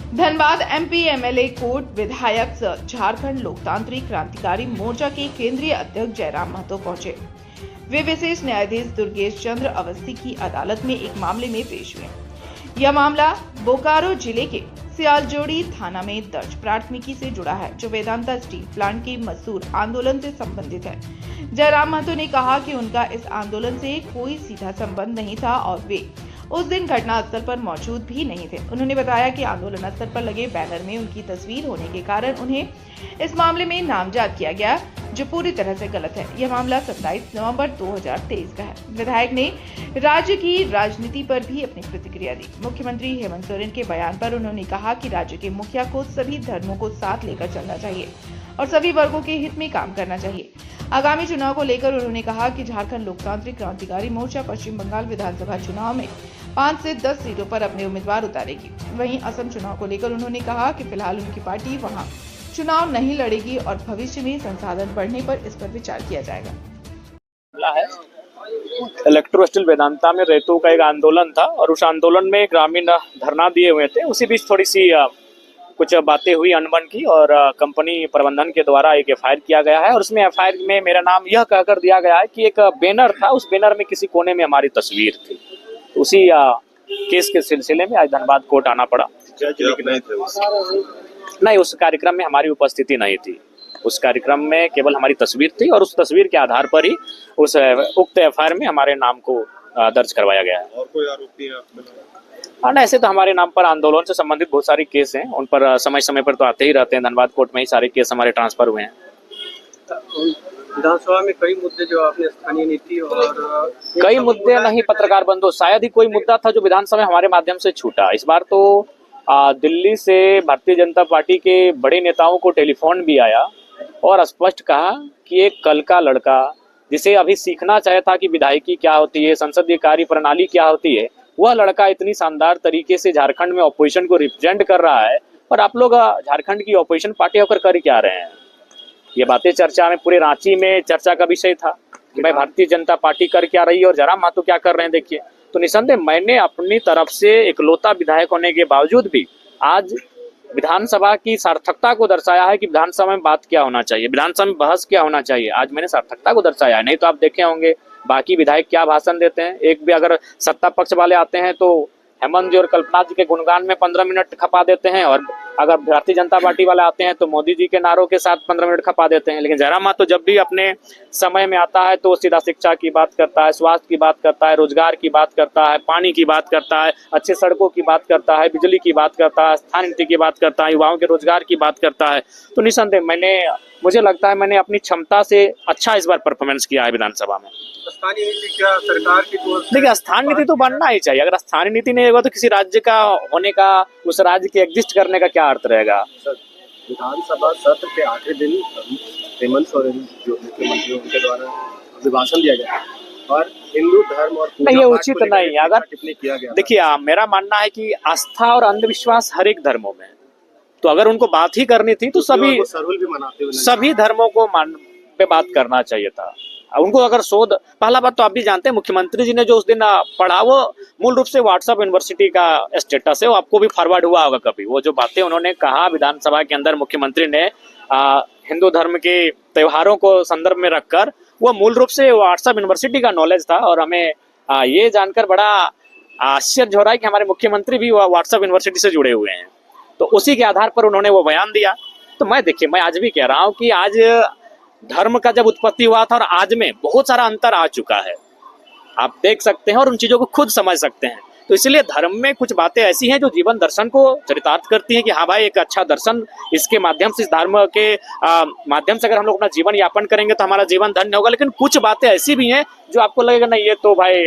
Dhanbad MP MLA court विधायक सह झारखंड लोकतांत्रिक क्रांतिकारी मोर्चा के केंद्रीय अध्यक्ष जयराम महतो पहुंचे। वे विशेष न्यायाधीश दुर्गेश चंद्र अवस्थी की अदालत में एक मामले में पेश हुए। यह मामला बोकारो जिले के सियालजोड़ी थाना में दर्ज प्राथमिकी से जुड़ा है, जो वेदांता स्टील प्लांट के मजदूर आंदोलन से संबंधित है। जयराम महतो ने कहा कि उनका इस आंदोलन से कोई सीधा संबंध नहीं था और वे उस दिन घटनास्थल पर मौजूद भी नहीं थे। उन्होंने बताया कि आंदोलन स्थल पर लगे बैनर में उनकी तस्वीर होने के कारण उन्हें इस मामले में नामजद किया गया, जो पूरी तरह से गलत है। यह मामला 27 नवंबर 2023 का है। विधायक ने राज्य की राजनीति पर भी अपनी प्रतिक्रिया दी। मुख्यमंत्री हेमंत सोरेन के बयान पर उन्होंने कहा कि राज्य के मुखिया को सभी धर्मों को साथ लेकर चलना चाहिए और सभी वर्गों के हित में काम करना चाहिए। आगामी चुनाव को लेकर उन्होंने कहा कि झारखंड लोकतांत्रिक क्रांतिकारी मोर्चा पश्चिम बंगाल विधानसभा चुनाव में 5 से 10 सीटों पर अपने उम्मीदवार उतारेगी। वहीं असम चुनाव को लेकर उन्होंने कहा कि फिलहाल उनकी पार्टी वहां चुनाव नहीं लड़ेगी और भविष्य में संसाधन बढ़ने पर इस पर विचार किया जाएगा। इलेक्ट्रो स्टील वेदांता में रेतों का एक आंदोलन था और उस आंदोलन में ग्रामीण धरना दिए हुए थे। उसी बीच थोड़ी सी कुछ बातें हुई अनबन की और कंपनी प्रबंधन के द्वारा एक एफआईआर किया गया है और उसमें एफआईआर में मेरा नाम यह कहकर दिया गया है कि एक बैनर था, उस बैनर में किसी कोने में हमारी तस्वीर थी। तो उसी केस के सिलसिले में आज धनबाद कोर्ट आना पड़ा। नहीं, उस कार्यक्रम में हमारी उपस्थिति नहीं थी। उस कार्यक्रम में केवल हमारी तस्वीर थी और उस तस्वीर के आधार पर ही उस उक्त एफआईआर में हमारे नाम को दर्ज करवाया गया है। और कोई आरोपी है? हाँ, ऐसे तो हमारे नाम पर आंदोलन से संबंधित बहुत सारे केस हैं, उन पर समय समय पर तो आते ही रहते हैं। धनबाद कोर्ट में ही सारे केस हमारे ट्रांसफर हुए हैं। विधानसभा में कई मुद्दे जो आपने स्थानीय नीति और कई मुद्दे नहीं पत्रकार बंधु, शायद ही कोई मुद्दा था जो विधानसभा में हमारे माध्यम से छूटा। इस बार तो दिल्ली से भारतीय जनता पार्टी के बड़े नेताओं को टेलीफोन भी आया और स्पष्ट कहा कि एक कल का लड़का जिसे अभी सीखना चाहिए था कि विधायिकी क्या होती है, संसदीय कार्य प्रणाली क्या होती है, वह लड़का इतनी शानदार तरीके से झारखंड में ऑपोजिशन को रिप्रेजेंट कर रहा है और आप लोग झारखंड की ऑपोजिशन पार्टी होकर कर क्या रहे हैं। ये बातें चर्चा में पूरे रांची में चर्चा का विषय था कि भाई भारतीय जनता पार्टी कर क्या रही है और जयराम महतो क्या कर रहे हैं। देखिए, तो निसंदेह मैंने अपनी तरफ से इकलौता विधायक होने के बावजूद भी आज विधानसभा की सार्थकता को दर्शाया है कि विधानसभा में बात क्या होना चाहिए, विधानसभा में बहस क्या होना चाहिए। आज मैंने सार्थकता को दर्शाया है। नहीं तो आप देखे होंगे बाकी विधायक क्या भाषण देते हैं। एक भी अगर सत्ता पक्ष वाले आते हैं तो हेमंत जी और कल्पना जी के गुणगान में 15 मिनट खपा देते हैं और अगर भारतीय जनता पार्टी वाले आते हैं तो मोदी जी के नारों के साथ 15 मिनट खपा देते हैं। लेकिन जयराम महतो जब भी अपने समय में आता है तो सीधा शिक्षा की बात करता है, स्वास्थ्य की बात करता है, रोजगार की बात करता है, पानी की बात करता है, अच्छे सड़कों की बात करता है, बिजली की बात करता है, स्थानीय नीति की बात करता है, युवाओं के रोजगार की बात करता है। तो निसंदेह मुझे लगता है मैंने अपनी क्षमता से अच्छा इस बार परफॉर्मेंस किया है विधानसभा में। स्थानीय नीति क्या सरकार की? देखिए, स्थानीय नीति तो बनना ही चाहिए। अगर स्थानीय नीति नहीं होगा तो किसी राज्य का होने का, उस राज्य के एग्जिस्ट करने का क्या अर्थ रहेगा। विधानसभा सत्र के आखिरी दिन हेमंत सोरेन जो मुख्यमंत्री उनके द्वारा अभिभाषण दिया गया और हिंदू धर्म और नहीं, ये उचित नहीं। अगर देखिए, मेरा मानना है कि आस्था और अंधविश्वास हर एक धर्मों में, तो अगर उनको बात ही करनी थी तो सभी धर्मों को पे बात करना चाहिए था। उनको अगर शोध, पहला बात तो आप भी जानते हैं मुख्यमंत्री जी ने जो उस दिन पढ़ा वो मूल रूप से व्हाट्सएप यूनिवर्सिटी का स्टेटस है, वो आपको भी फॉरवर्ड हुआ होगा कभी। वो जो बातें उन्होंने कहा विधानसभा के अंदर मुख्यमंत्री ने हिंदू धर्म के त्योहारों को संदर्भ में रखकर, वो मूल रूप से व्हाट्सएप यूनिवर्सिटी का नॉलेज था। और हमें ये जानकर बड़ा आश्चर्य हो रहा है कि हमारे मुख्यमंत्री भी व्हाट्सएप यूनिवर्सिटी से जुड़े हुए हैं। तो उसी के आधार पर उन्होंने वो बयान दिया। तो मैं आज भी कह रहा हूँ कि आज धर्म का जब उत्पत्ति हुआ था और आज में बहुत सारा अंतर आ चुका है, आप देख सकते हैं और उन चीजों को खुद समझ सकते हैं। तो इसलिए धर्म में कुछ बातें ऐसी हैं जो जीवन दर्शन को चरितार्थ करती हैं कि हाँ भाई, एक अच्छा दर्शन, इसके माध्यम से, इस धर्म के माध्यम से अगर हम लोग अपना जीवन यापन करेंगे तो हमारा जीवन धन्य होगा। लेकिन कुछ बातें ऐसी भी हैं जो आपको लगेगा नहीं, ये तो भाई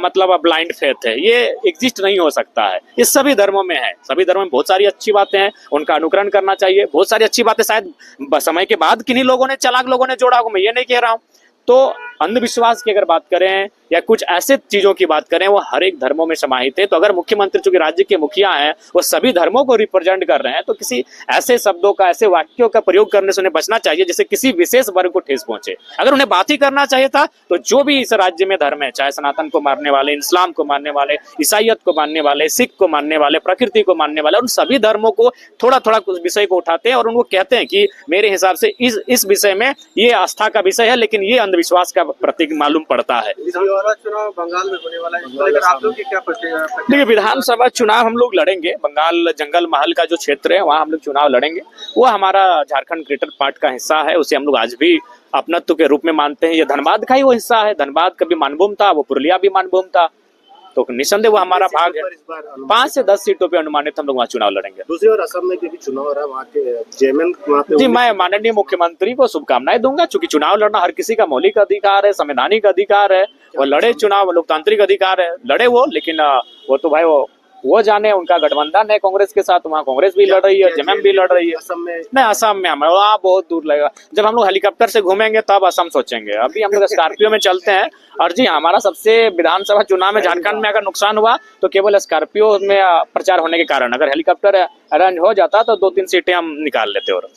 मतलब ब्लाइंड फेथ है, ये एग्जिस्ट नहीं हो सकता है। ये सभी धर्मों में है। सभी धर्मों में बहुत सारी अच्छी बातें हैं, उनका अनुकरण करना चाहिए। बहुत सारी अच्छी बातें शायद समय के बाद किन्हीं लोगों ने, चालाक लोगों ने जोड़ा होगा, मैं ये नहीं कह रहा हूँ। तो अंधविश्वास की अगर बात करें या कुछ ऐसे चीजों की बात करें, वो हर एक धर्मों में समाहित है। तो अगर मुख्यमंत्री चूंकि राज्य के मुखिया हैं, वो सभी धर्मों को रिप्रेजेंट कर रहे हैं, तो किसी ऐसे शब्दों का, ऐसे वाक्यों का प्रयोग करने से उन्हें बचना चाहिए जिससे किसी विशेष वर्ग को ठेस पहुंचे। अगर उन्हें बात ही करना चाहिए था तो जो भी इस राज्य में धर्म है, चाहे सनातन को मानने वाले, इस्लाम को मानने वाले, ईसाइयत को मानने वाले, सिख को मानने वाले, प्रकृति को मानने वाले, उन सभी धर्मों को थोड़ा थोड़ा उस विषय को उठाते हैं और उनको कहते हैं कि मेरे हिसाब से इस विषय में ये आस्था का विषय है, लेकिन ये अंधविश्वास का प्रतीक मालूम पड़ता है। चुनाव बंगाल में होने वाला है, इस तरह आप लोग की क्या देखिए, विधानसभा चुनाव हम लोग लड़ेंगे। बंगाल जंगल महल का जो क्षेत्र है वहाँ हम लोग चुनाव लड़ेंगे। वो हमारा झारखंड ग्रेटर पार्ट का हिस्सा है, उसे हम लोग आज भी अपनत्व के रूप में मानते हैं। ये धनबाद का ही वो हिस्सा है। धनबाद का भी मानभूम था, वो पुरुलिया भी मानभूम था, तो निसंदेह वो हमारा भाग है। 5 से 10 सीटों पे अनुमानित हम लोग वहाँ चुनाव लड़ेंगे। दूसरी ओर असम में भी चुनाव हो रहा है, वहाँ के चेयरमैन वहाँ पे जी, मैं माननीय मुख्यमंत्री को शुभकामनाएं दूंगा, क्योंकि चुनाव लड़ना हर किसी का मौलिक अधिकार है, संवैधानिक अधिकार है। वो लड़े चुनाव, लोकतांत्रिक अधिकार है, लड़े वो। लेकिन वो तो भाई वो जाने, उनका गठबंधन है कांग्रेस के साथ, वहाँ कांग्रेस भी लड़ रही है, जेएमएम भी लड़ रही है। असम में नहीं, असम में हमें वहाँ बहुत दूर लगेगा। जब हम लोग हेलीकॉप्टर से घूमेंगे तब असम सोचेंगे। अभी हम लोग स्कॉर्पियो में चलते हैं। और जी, हमारा सबसे विधानसभा चुनाव में झारखंड में अगर नुकसान हुआ तो केवल स्कॉर्पियो में प्रचार होने के कारण। अगर हेलीकॉप्टर अरेंज हो जाता तो 2-3 सीटें हम निकाल लेते और